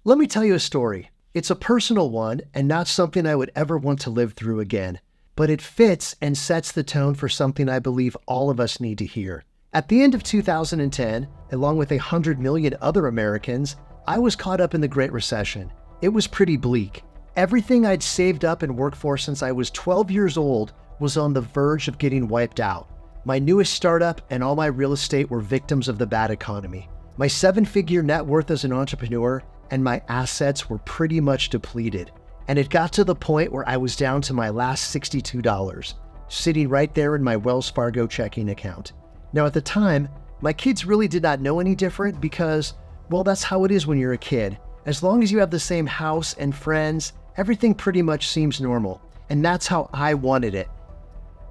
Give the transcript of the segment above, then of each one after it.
Let me tell you a story. It's a personal one and not something I would ever want to live through again, but it fits and sets the tone for something I believe all of us need to hear. At the end of 2010, along with 100 million other Americans, I was caught up in the Great Recession. It was pretty bleak. Everything I'd saved up and worked for since I was 12 years old was on the verge of getting wiped out. My newest startup and all my real estate were victims of the bad economy. My 7-figure net worth as an entrepreneur and my assets were pretty much depleted. And it got to the point where I was down to my last $62, sitting right there in my Wells Fargo checking account. Now at the time, my kids really did not know any different because, well, that's how it is when you're a kid. As long as you have the same house and friends, everything pretty much seems normal. And that's how I wanted it.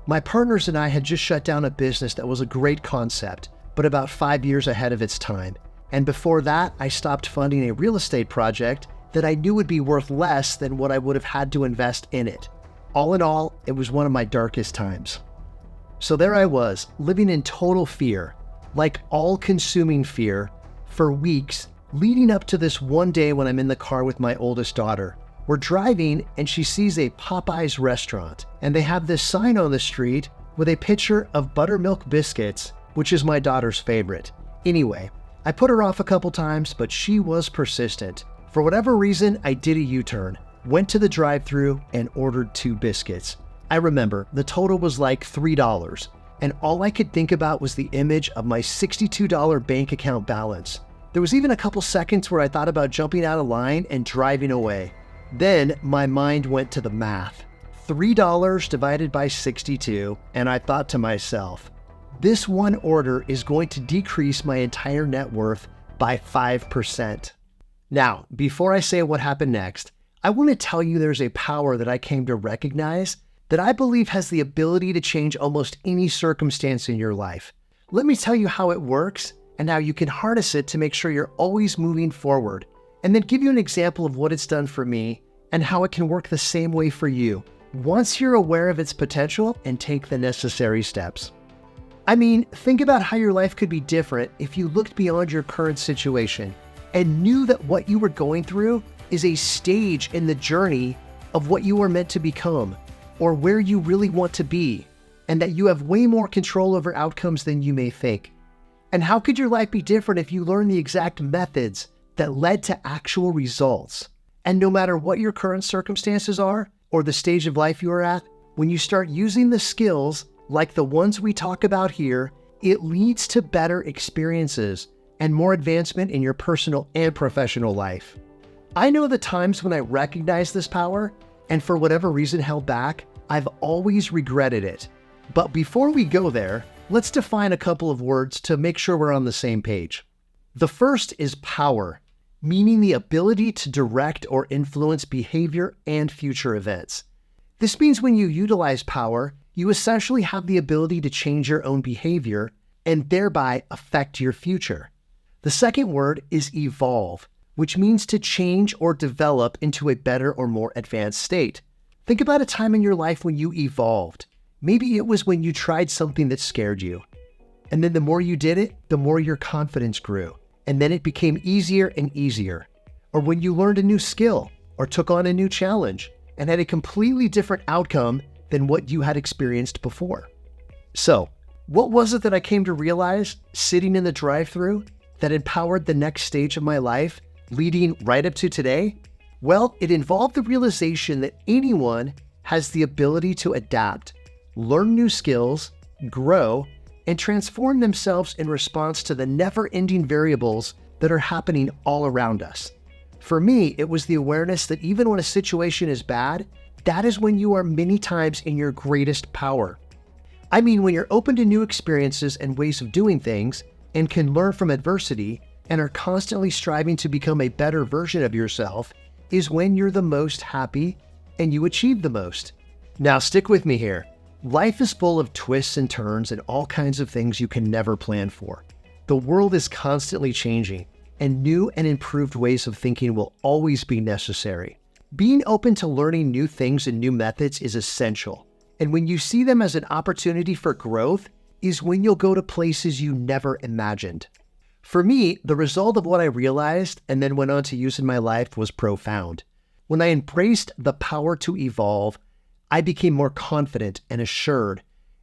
My partners and I had just shut down a business that was a great concept, but about 5 years ahead of its time. And before that, I stopped funding a real estate project that I knew would be worth less than what I would have had to invest in it. All in all, it was one of my darkest times. So there I was, living in total fear, like all-consuming fear, for weeks, leading up to this one day when I'm in the car with my oldest daughter. We're driving and she sees a Popeyes restaurant, and they have this sign on the street with a picture of buttermilk biscuits, which is my daughter's favorite. Anyway, I put her off a couple times, but she was persistent. For whatever reason, I did a U-turn, went to the drive-thru and ordered 2 biscuits. I remember the total was like $3, and all I could think about was the image of my $62 bank account balance. There was even a couple seconds where I thought about jumping out of line and driving away. Then my mind went to the math. $3 divided by 62, and I thought to myself, this one order is going to decrease my entire net worth by 5%. Now, before I say what happened next, I want to tell you there's a power that I came to recognize that I believe has the ability to change almost any circumstance in your life. Let me tell you how it works and how you can harness it to make sure you're always moving forward, and then give you an example of what it's done for me and how it can work the same way for you once you're aware of its potential and take the necessary steps. I mean, think about how your life could be different if you looked beyond your current situation and knew that what you were going through is a stage in the journey of what you are meant to become or where you really want to be, and that you have way more control over outcomes than you may think. And how could your life be different if you learned the exact methods that led to actual results? And no matter what your current circumstances are or the stage of life you are at, when you start using the skills like the ones we talk about here, it leads to better experiences and more advancement in your personal and professional life. I know the times when I recognized this power and for whatever reason held back, I've always regretted it. But before we go there, let's define a couple of words to make sure we're on the same page. The first is power, meaning the ability to direct or influence behavior and future events. This means when you utilize power, you essentially have the ability to change your own behavior and thereby affect your future. The second word is evolve, which means to change or develop into a better or more advanced state. Think about a time in your life when you evolved. Maybe it was when you tried something that scared you. And then the more you did it, the more your confidence grew. And then it became easier and easier. Or when you learned a new skill or took on a new challenge and had a completely different outcome than what you had experienced before. So, what was it that I came to realize sitting in the drive-thru that empowered the next stage of my life, leading right up to today? Well, it involved the realization that anyone has the ability to adapt, learn new skills, grow, and transform themselves in response to the never-ending variables that are happening all around us. For me, it was the awareness that even when a situation is bad, that is when you are many times in your greatest power. I mean, when you're open to new experiences and ways of doing things and can learn from adversity and are constantly striving to become a better version of yourself is when you're the most happy and you achieve the most. Now, stick with me here. Life is full of twists and turns and all kinds of things you can never plan for. The world is constantly changing, and new and improved ways of thinking will always be necessary. Being open to learning new things and new methods is essential, and when you see them as an opportunity for growth is when you'll go to places you never imagined. For me, the result of what I realized and then went on to use in my life was profound. When I embraced the power to evolve, I became more confident and assured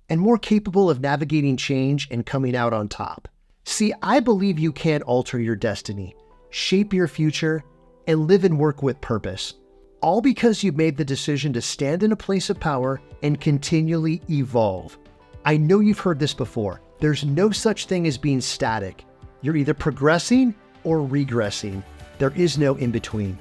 and more capable of navigating change and coming out on top. See, I believe you can alter your destiny, shape your future, and live and work with purpose, all because you've made the decision to stand in a place of power and continually evolve. I know you've heard this before. There's no such thing as being static. You're either progressing or regressing. There is no in between.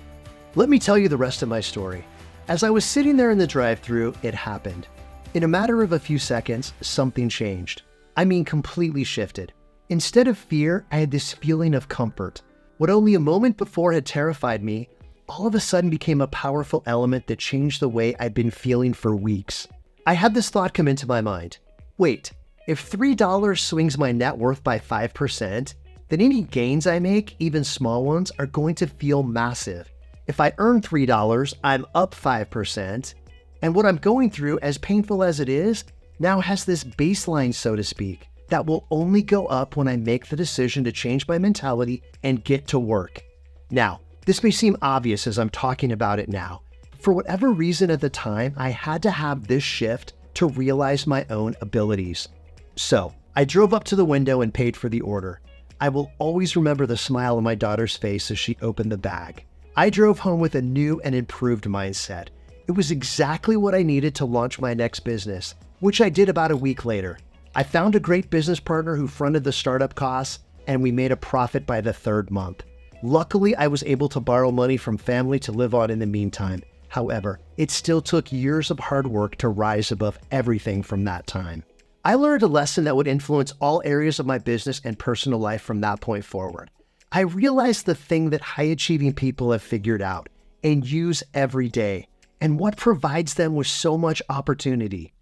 Let me tell you the rest of my story. As I was sitting there in the drive-thru, it happened. In a matter of a few seconds, something changed. I mean, completely shifted. Instead of fear, I had this feeling of comfort. What only a moment before had terrified me, all of a sudden became a powerful element that changed the way I'd been feeling for weeks. I had this thought come into my mind. Wait, if $3 swings my net worth by 5%, then any gains I make, even small ones, are going to feel massive. If I earn $3, I'm up 5%, and what I'm going through, as painful as it is, now has this baseline, so to speak, that will only go up when I make the decision to change my mentality and get to work. Now, this may seem obvious as I'm talking about it now. For whatever reason at the time, I had to have this shift to realize my own abilities. So, I drove up to the window and paid for the order. I will always remember the smile on my daughter's face as she opened the bag. I drove home with a new and improved mindset. It was exactly what I needed to launch my next business, which I did about a week later. I found a great business partner who fronted the startup costs, and we made a profit by the third month. Luckily, I was able to borrow money from family to live on in the meantime. However, it still took years of hard work to rise above everything from that time. I learned a lesson that would influence all areas of my business and personal life from that point forward. I realized the thing that high-achieving people have figured out and use every day, and what provides them with so much opportunity.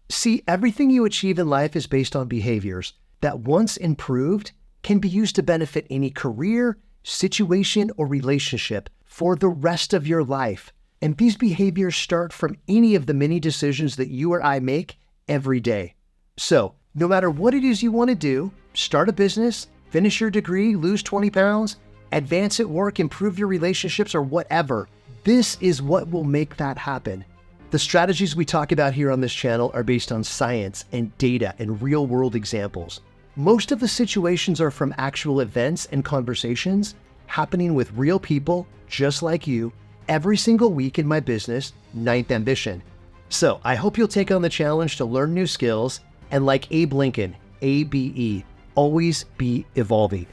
See, everything you achieve in life is based on behaviors that, once improved, can be used to benefit any career, situation, or relationship for the rest of your life. And these behaviors start from any of the many decisions that you or I make every day. So, no matter what it is you want to do, start a business, finish your degree, lose 20 pounds, advance at work, improve your relationships, or whatever, this is what will make that happen. The strategies we talk about here on this channel are based on science and data and real-world examples. Most of the situations are from actual events and conversations happening with real people just like you every single week in my business, Ninth Ambition. So I hope you'll take on the challenge to learn new skills and, like Abe Lincoln, ABE, always be evolving.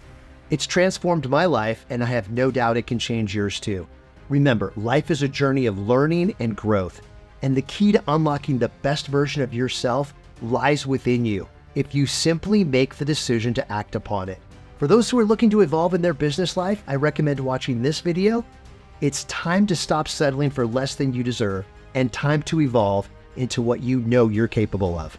It's transformed my life, and I have no doubt it can change yours too. Remember, life is a journey of learning and growth, and the key to unlocking the best version of yourself lies within you if you simply make the decision to act upon it. For those who are looking to evolve in their business life, I recommend watching this video. It's time to stop settling for less than you deserve and time to evolve into what you know you're capable of.